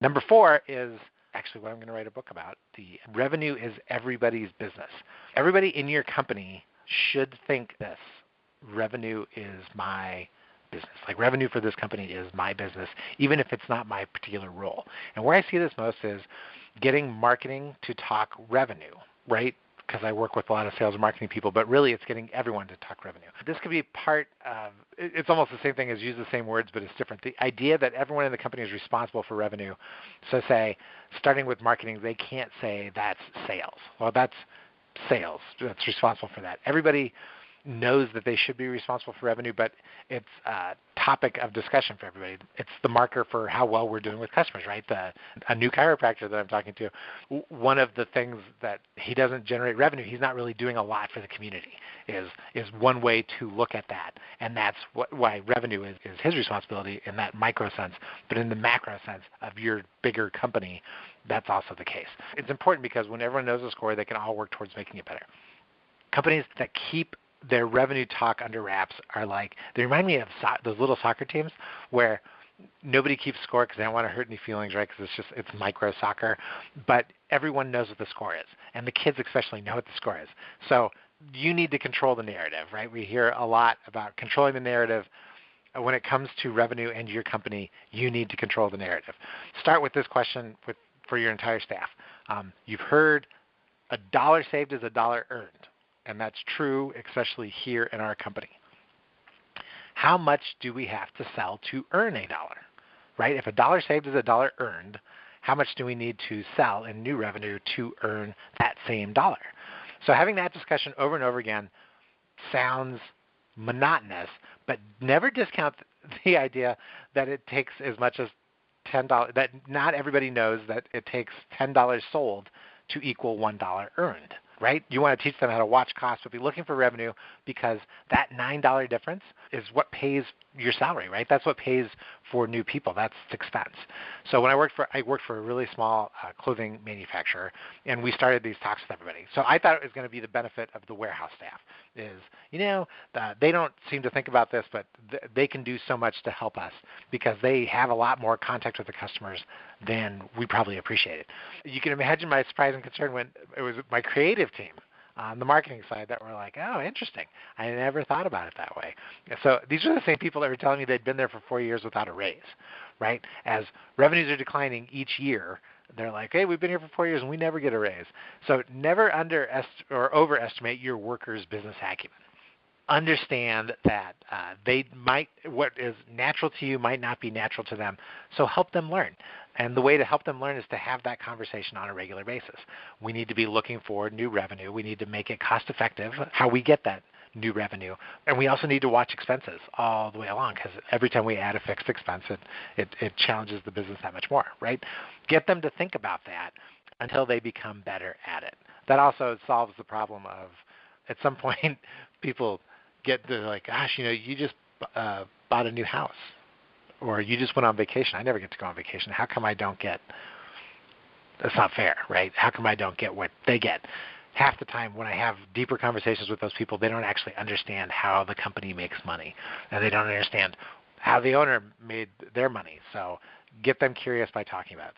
Number 4 is actually what I'm going to write a book about. The revenue is everybody's business. Everybody in your company should think this. Revenue is my business. Like revenue for this company is my business, even if it's not my particular role. And where I see this most is getting marketing to talk revenue, right? Because I work with a lot of sales and marketing people, but really it's getting everyone to talk revenue. This could be part of, it's almost the same thing as use the same words, but it's different. The idea that everyone in the company is responsible for revenue. So say, starting with marketing, they can't say that's sales. Well, that's sales. That's responsible for that. Everybody knows that they should be responsible for revenue, but it's a topic of discussion for everybody. It's the marker for how well we're doing with customers, right? A new chiropractor that I'm talking to, one of the things that he doesn't generate revenue, he's not really doing a lot for the community, is one way to look at that. And that's why revenue is his responsibility in that micro sense. But in the macro sense of your bigger company, that's also the case. It's important because when everyone knows the score, they can all work towards making it better. Companies that keep their revenue talk under wraps are like, they remind me of those little soccer teams where nobody keeps score because they don't want to hurt any feelings, right? Because it's micro soccer, but everyone knows what the score is, and the kids especially know what the score is. So you need to control the narrative, right? We hear a lot about controlling the narrative. When it comes to revenue and your company, you need to control the narrative. Start with this question for your entire staff. You've heard a dollar saved is a dollar earned. And that's true, especially here in our company. How much do we have to sell to earn $1, right? If a dollar saved is a dollar earned, how much do we need to sell in new revenue to earn that same dollar? So having that discussion over and over again sounds monotonous, but never discount the idea that it takes as much as $10, that not everybody knows that it takes $10 sold to equal $1 earned. Right? You want to teach them how to watch costs, but be looking for revenue because that $9 difference is what pays your salary, right? That's what pays for new people. That's expense. So when I worked for a really small clothing manufacturer, and we started these talks with everybody. So I thought it was going to be the benefit of the warehouse staff is, they don't seem to think about this, but they can do so much to help us because they have a lot more contact with the customers than we probably appreciate it. You can imagine my surprise and concern when it was my creative team on the marketing side that were like, oh, interesting. I never thought about it that way. So these are the same people that were telling me they'd been there for 4 years without a raise, right? As revenues are declining each year, they're like, hey, we've been here for 4 years and we never get a raise. So never overestimate your workers' business acumen. Understand that what is natural to you might not be natural to them, so help them learn. And the way to help them learn is to have that conversation on a regular basis. We need to be looking for new revenue. We need to make it cost effective, how we get that new revenue. And we also need to watch expenses all the way along because every time we add a fixed expense, it challenges the business that much more, right? Get them to think about that until they become better at it. That also solves the problem of, at some point, people get to like, gosh, you just bought a new house, or you just went on vacation. I never get to go on vacation. How come I don't get? That's not fair, right? How come I don't get what they get? Half the time when I have deeper conversations with those people, they don't actually understand how the company makes money, and they don't understand how the owner made their money. So get them curious by talking about it.